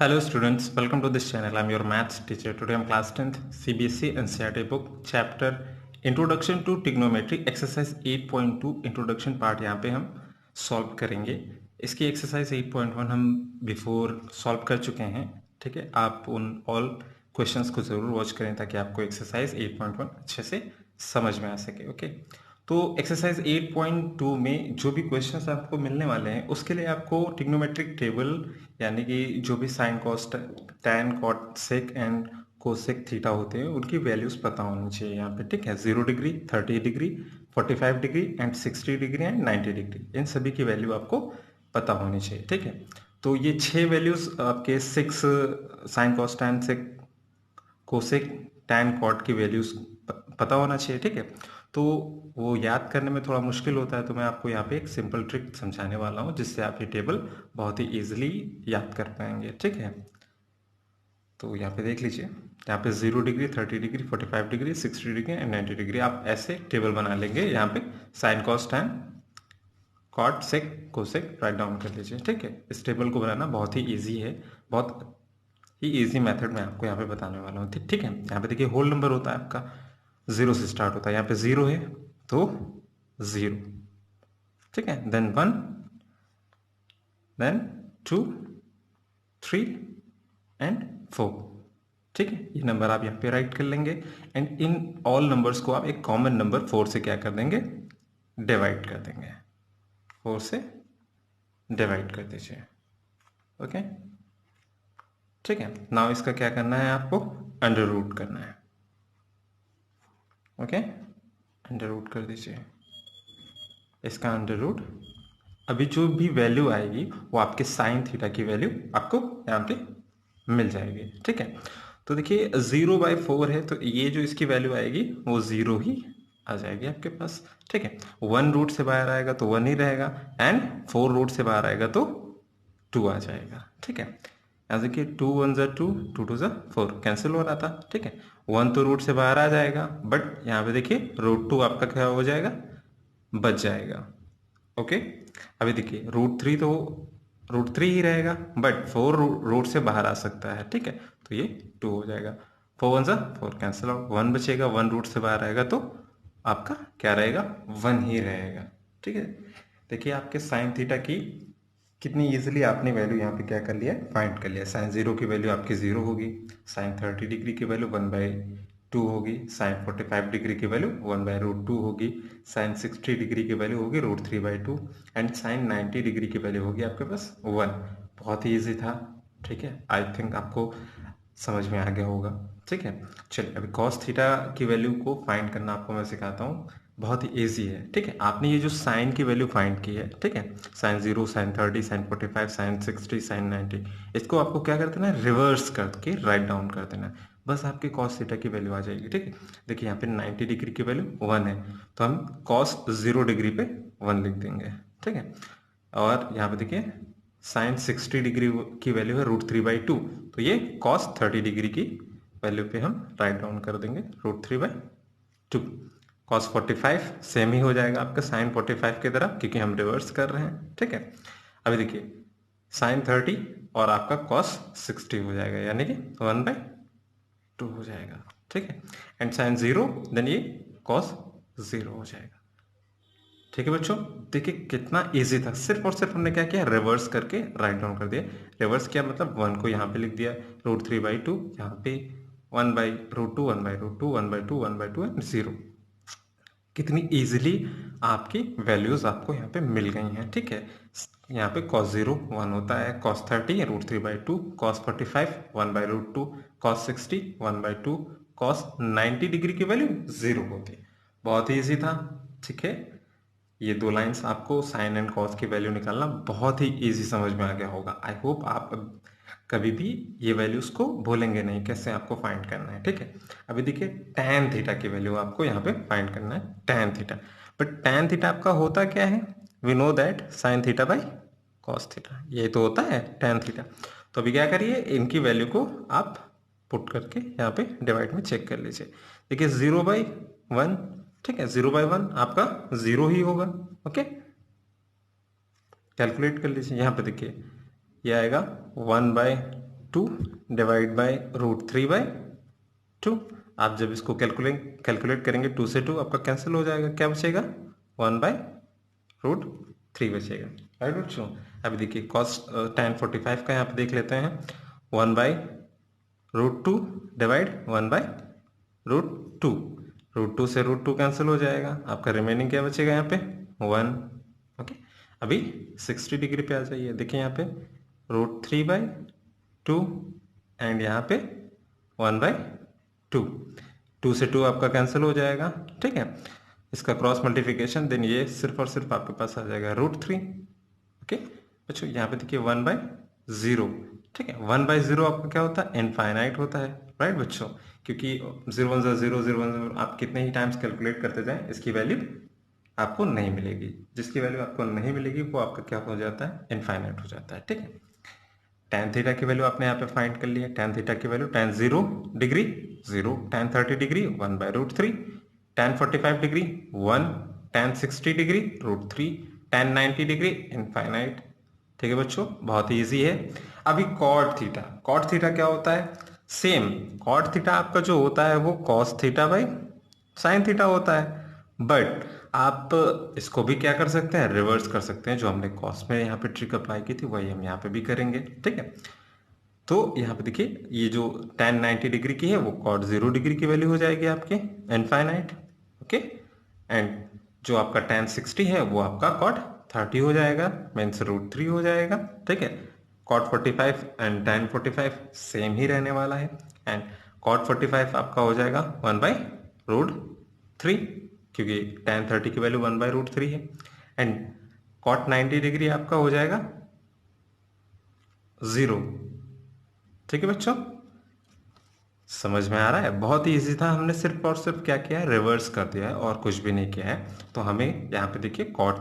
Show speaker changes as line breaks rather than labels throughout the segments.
Hello students, welcome to this channel. I'm your maths teacher. Today I'm class 10th CBSE NCERT book chapter Introduction to Trigonometry exercise 8.2 introduction part यहाँ पे हम solve करेंगे। इसकी exercise 8.1 हम before solve कर चुके हैं। ठीक है, आप उन ऑल क्वेश्चंस को ज़रूर वॉच करें ताकि आपको एक्सरसाइज 8.1 अच्छे से समझ में आ सके। ओके, तो एक्सरसाइज 8.2 में जो भी क्वेश्चंस आपको मिलने वाले हैं उसके लिए आपको ट्रिग्नोमेट्रिक टेबल यानी कि जो भी sine cos tan cot sec and cosec theta होते हैं उनकी वैल्यूज पता होनी चाहिए यहाँ पे। ठीक है, 0 degree, 30 degree, 45 degree and 60 degree and 90 degree, इन सभी की वैल्यू आपको पता होनी चाहिए। ठीक है, तो ये 6 वैल्यूज आपके 6 sine cos tan sec cosec tan cot की वैल्यूज पता होना चाहिए। ठीक है, तो वो याद करने में थोड़ा मुश्किल होता है, तो मैं आपको यहाँ पे एक सिंपल ट्रिक समझाने वाला हूँ जिससे आप ये टेबल बहुत ही इजीली याद कर पाएंगे। ठीक है, तो यहाँ पे देख लीजिए, यहाँ पे 0 degree, 30 degree, 45 degree, 60 degree and 90 degree आप ऐसे टेबल बना लेंगे। यहाँ पे sine cos tan cot sec cosec write down कर लीजिए। ठीक है, इस टेबल को बनाना बहुत ही ईजी है, बहुत ही ईजी मेथड मैं आपको यहाँ पे बताने वाला हूँ। ठीक है, यहाँ पे देखिए होल नंबर होता है आपका, 0 से स्टार्ट होता है। यहाँ पे 0 है तो 0, ठीक है, देन 1, देन 2, 3 एंड 4। ठीक है, ये नंबर आप यहाँ पे राइट कर लेंगे एंड इन ऑल नंबर्स को आप एक कॉमन नंबर 4 से क्या कर देंगे, डिवाइड कर देंगे। 4 से डिवाइड कर दीजिए। ओके, ठीक है, नाउ इसका क्या करना है, आपको अंडर रूट करना है। ओके, अंडर रूट कर दीजिए इसका अंडर रूट। अभी जो भी वैल्यू आएगी वो आपके साइन थीटा की वैल्यू आपको यहाँ पे मिल जाएगी। ठीक है, तो देखिए 0/4 है तो ये जो इसकी वैल्यू आएगी वो 0 ही आ जाएगी आपके पास। ठीक है, 1 रूट से बाहर आएगा तो 1 ही रहेगा एंड 4 रूट से बाहर आएगा तो 2 आ जाएगा। ठीक है, यहाँ देखिए 2 1 ज़ा 2, 2 2 ज़ा 4 कैंसिल हो रहा था। ठीक है, 1 तो रूट से बाहर आ जाएगा बट यहाँ पे देखिए √2 आपका क्या हो जाएगा, बच जाएगा। ओके, अभी देखिए √3 तो √3 ही रहेगा बट 4 रूट से बाहर आ सकता है। ठीक है, तो ये 2 हो जाएगा। 4 1 ज़ा 4 कैंसिल आउट, 1 बचेगा, 1 रूट से बाहर आएगा तो आपका क्या रहेगा, 1 ही रहेगा। ठीक है, देखिए आपके साइन थीटा की कितनी इजीली आपने वैल्यू यहाँ पे क्या कर लिया, फाइंड कर लिया। साइन 0 की वैल्यू आपकी 0 होगी, साइन 30 डिग्री की वैल्यू 1/2 होगी, साइन 45 डिग्री की वैल्यू 1/√2 होगी, साइन 60 डिग्री की वैल्यू होगी √3/2 एंड साइन 90 डिग्री की वैल्यू होगी आपके पास 1। बहुत ही ईजी था। ठीक है, आई थिंक आपको समझ में आ गया होगा। ठीक है, चलिए अभी कॉस थीटा की वैल्यू को फाइंड करना आपको मैं सिखाता हूँ। बहुत ही ईजी है। ठीक है, आपने ये जो साइन की वैल्यू फाइंड की है, ठीक है, sine 0, sine 30, sine 45, sine 60, sine 90, इसको आपको क्या कर देना है, रिवर्स करके राइट डाउन कर देना है। बस आपके कॉस थीटा की वैल्यू आ जाएगी। ठीक है, देखिए यहाँ पे 90 डिग्री की वैल्यू 1 है तो हम कॉस 0 डिग्री पे 1 लिख देंगे। ठीक है, और यहाँ पे देखिए साइन 60 डिग्री की वैल्यू है √3/2 तो ये कॉस 30 डिग्री की वैल्यू पे हम राइट डाउन कर देंगे √3/2। कॉस 45 सेम ही हो जाएगा आपका साइन 45 की तरह क्योंकि हम रिवर्स कर रहे हैं। ठीक है, अभी देखिए साइन 30 और आपका कॉस 60 हो जाएगा यानी कि 1/2 हो जाएगा। ठीक है, एंड साइन 0 देन ये कॉस 0 हो जाएगा। ठीक है बच्चों, देखिए कितना इजी था, सिर्फ और सिर्फ हमने क्या किया, रिवर्स करके राइट डाउन कर दिया। रिवर्स किया मतलब 1 को यहाँ पे लिख दिया √3/2, यहाँ पे 1/√2, 1/√2, 1/2, 1/2 एंड 0। कितनी इजीली आपकी वैल्यूज आपको यहाँ पे मिल गई हैं। ठीक है, यहाँ पे cos 0 1 होता है, cos 30 √3/2, cos 45 1/√2, cos 60 1/2, cos 90 degree की वैल्यू 0 होती है। बहुत ही ईजी था। ठीक है, ये 2 लाइंस आपको साइन एंड कॉस की वैल्यू निकालना बहुत ही इजी समझ में आ गया होगा। आई होप आप कभी भी ये वैल्यूज को भूलेंगे नहीं, कैसे आपको फाइंड करना है। ठीक है, अभी देखिए tan थीटा की वैल्यू आपको यहाँ पे फाइंड करना है, tan theta. But tan theta आपका होता क्या है, we know that sine theta by cos theta, ये तो होता है tan थीटा। तो अभी क्या करिए, इनकी वैल्यू को आप पुट करके यहाँ पे डिवाइड में चेक कर लीजिए। देखिए 0/1, ठीक है, 0/1 आपका 0 ही होगा। ओके, कैलकुलेट कर लीजिए। यहाँ पे देखिए ये आएगा 1/2 2 डिवाइड बाय √3/2। आप जब इसको कैलकुलेट करेंगे 2 से 2 आपका कैंसिल हो जाएगा, क्या बचेगा 1/√3 बचेगा, राइट बच्चों। अभी देखिए cos tan 45 का यहाँ पे देख लेते हैं, 1/√2 डिवाइड 1/√2, √2 से √2 कैंसिल हो जाएगा, आपका रिमेनिंग क्या बचेगा यहाँ पे 1। ओके, अभी 60 डिग्री पे आ जाइए, देखिए यहाँ पे √3/2 एंड यहाँ पे 1/2, 2 से 2 आपका कैंसिल हो जाएगा, ठीक है। इसका क्रॉस मल्टीप्लिकेशन, देन ये सिर्फ और सिर्फ आपके पास आ जाएगा √3। ओके बच्चों, यहाँ पे देखिए 1/0, ठीक है। 1/0 आपका क्या होता है, इनफाइनाइट होता है, राइट बच्चों, क्योंकि 0 1 0 0 1 0 आप कितने ही टाइम्स कैलकुलेट करते जाएं इसकी वैल्यू आपको नहीं मिलेगी, जिसकी वैल्यू आपको नहीं मिलेगी वो आपका क्या हो जाता है, इनफाइनाइट हो जाता है, ठीक है। tan थीटा की वैल्यू आपने यहाँ पे फाइंड कर लिया, tan थीटा की value tan 0 degree 0, tan 30 degree 1/√3, tan 45 degree 1, tan 60 degree √3, tan 90 degree infinite, ठीक है बच्चों, बहुत ही ईजी है। अभी cot थीटा क्या होता है, सेम cot थीटा आपका जो होता है वो cos theta by sin theta होता है, बट आप इसको भी क्या कर सकते हैं, रिवर्स कर सकते हैं, जो हमने cos में यहाँ पे ट्रिक अप्लाई की थी वही हम यहाँ पे भी करेंगे, ठीक है। तो यहाँ पे देखिए ये जो tan 90 डिग्री की है वो cot 0 डिग्री की वैल्यू हो जाएगी आपकी इनफाइनाइट, ओके। एंड जो आपका tan 60 है वो आपका cot 30 हो जाएगा, मीन्स √3 हो जाएगा, ठीक है। cot 45 एंड tan 45 सेम ही रहने वाला है, एंड cot 45 आपका हो जाएगा 1/√3, क्योंकि tan 30 की वैल्यू 1/√3 है, एंड cot 90 डिग्री आपका हो जाएगा 0, ठीक है बच्चों। समझ में आ रहा है, बहुत ही इजी था, हमने सिर्फ और सिर्फ क्या किया है, रिवर्स कर दिया है और कुछ भी नहीं किया है। तो हमें यहाँ पे देखिए cot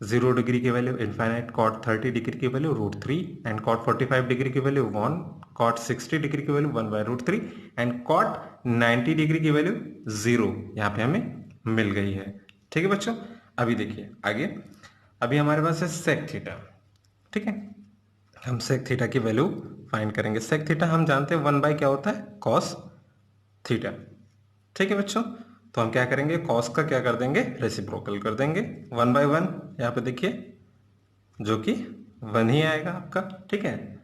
0 डिग्री की वैल्यू इनफाइनाइट, cot 30 डिग्री की वैल्यू √3, एंड cot 45 डिग्री की वैल्यू 1, cot 60 डिग्री की वैल्यू 1/√3, एंड cot 90 डिग्री की वैल्यू 0 यहाँ पे हमें मिल गई है, ठीक है बच्चों। अभी देखिए आगे, अभी हमारे पास है sec थीटा, ठीक है। हम sec थीटा की वैल्यू फाइंड करेंगे। sec थीटा हम जानते हैं 1 बाई क्या होता है, cos थीटा, ठीक है बच्चों। तो हम क्या करेंगे, cos का क्या कर देंगे, रेसिप्रोकल कर देंगे, 1/1 यहाँ पे देखिए जो कि 1 ही आएगा आपका, ठीक है।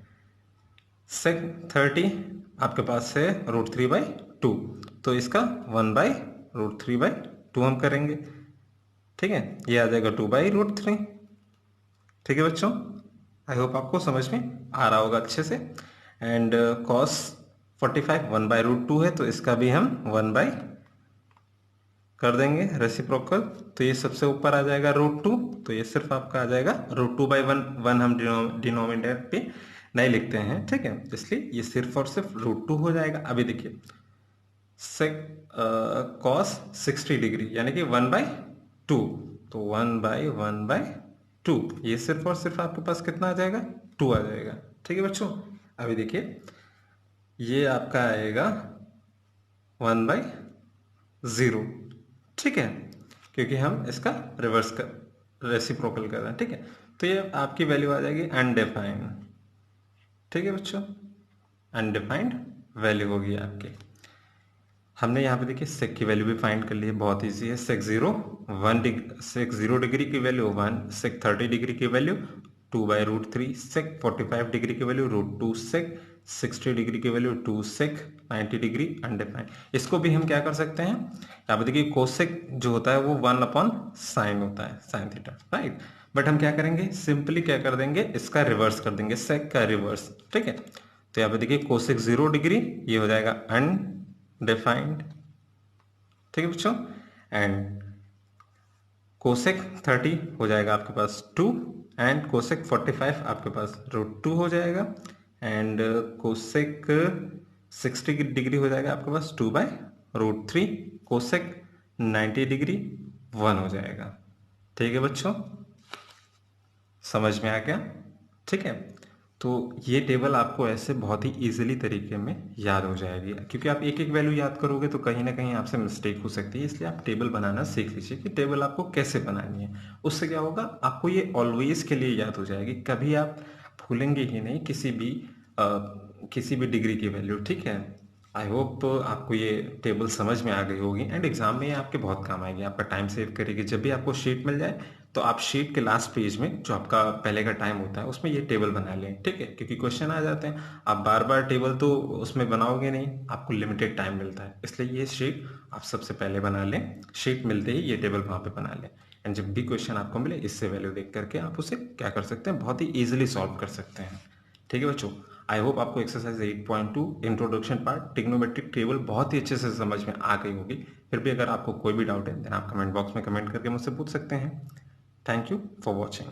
sec 30 आपके पास है √3/2, तो इसका 1/√3/2 हम करेंगे, ठीक है। ये आ जाएगा 2/√3, ठीक है बच्चों। आई होप आपको समझ में आ रहा होगा अच्छे से। एंड cos 45 1/√2 है, तो इसका भी हम 1 कर देंगे रेसिप्रोकल, तो ये सबसे ऊपर आ जाएगा √2, तो ये सिर्फ आपका आ जाएगा √2/1 हम डिनोमिनेटर पे नहीं लिखते हैं, ठीक है, इसलिए ये सिर्फ और सिर्फ √2 हो जाएगा। अभी देखिए सेक cos 60 डिग्री यानी कि 1/2, तो 1/1/2, ये सिर्फ और सिर्फ आपके पास कितना आ जाएगा, 2 आ जाएगा, ठीक है बच्चों। अभी देखिए ये आपका आएगा 1/0, ठीक है, क्योंकि हम इसका रिवर्स कर रेसिप्रोकल कर रहे हैं, ठीक है। तो ये आपकी वैल्यू आ जाएगी अनडिफाइंड, ठीक है बच्चों, अनडिफाइंड वैल्यू होगी आपकी। हमने यहाँ पे देखिए सेक की वैल्यू भी फाइंड कर ली है, बहुत इजी है। सेक 0 डिग्री की वैल्यू 1, सेक 30 डिग्री की वैल्यू 2/√3, सेक 45 डिग्री की वैल्यू √2, सेक 60 डिग्री की वैल्यू 2, सेक 90 डिग्री अनडिफाइंड। इसको भी हम क्या कर सकते हैं, यहाँ पे देखिए कोसेक जो होता है वो 1/sin होता है, साइन थीटा, राइट। बट हम क्या करेंगे, सिंपली क्या कर देंगे, इसका रिवर्स कर देंगे, सेक का रिवर्स, ठीक है। तो यहाँ पे देखिए कोसेक 0 डिग्री ये हो जाएगा अनडिफाइंड, ठीक है बच्चों। एंड कोसेक 30 हो जाएगा आपके पास 2, एंड कोसेक 45 आपके पास √2 हो जाएगा, एंड कोसेक 60 डिग्री हो जाएगा आपके पास 2/√3, कोसेक 90 डिग्री 1 हो जाएगा, ठीक है बच्चों, समझ में आ गया, ठीक है। तो ये टेबल आपको ऐसे बहुत ही इजीली तरीके में याद हो जाएगी, क्योंकि आप एक एक वैल्यू याद करोगे तो कहीं ना कहीं आपसे मिस्टेक हो सकती है, इसलिए आप टेबल बनाना सीख लीजिए कि टेबल आपको कैसे बनानी है। उससे क्या होगा, आपको ये ऑलवेज के लिए याद हो जाएगी, कभी आप भूलेंगे ही नहीं किसी भी किसी भी डिग्री की वैल्यू, ठीक है। आई होप आपको ये टेबल समझ में आ गई होगी एंड एग्जाम में ये आपके बहुत काम आएगी, आपका टाइम सेव करेगी। जब भी आपको शीट मिल जाए तो आप शीट के लास्ट पेज में जो आपका पहले का टाइम होता है उसमें ये टेबल बना लें, ठीक है, क्योंकि क्वेश्चन आ जाते हैं। आप बार बार टेबल तो उसमें बनाओगे नहीं, आपको लिमिटेड टाइम मिलता है, इसलिए ये शीट आप सबसे पहले बना लें। शीट मिलते ही ये टेबल वहाँ पे बना लें एंड जब भी क्वेश्चन आपको मिले इससे वैल्यू देख करके आप उसे क्या कर सकते हैं, बहुत ही ईजिली सॉल्व कर सकते हैं। ठीक है बच्चों, आई होप आपको exercise 8.2 introduction part trigonometric table बहुत ही अच्छे से समझ में आ गई होगी। फिर भी अगर आपको कोई भी डाउट है देन आप कमेंट बॉक्स में कमेंट करके मुझसे पूछ सकते हैं। Thank you for watching.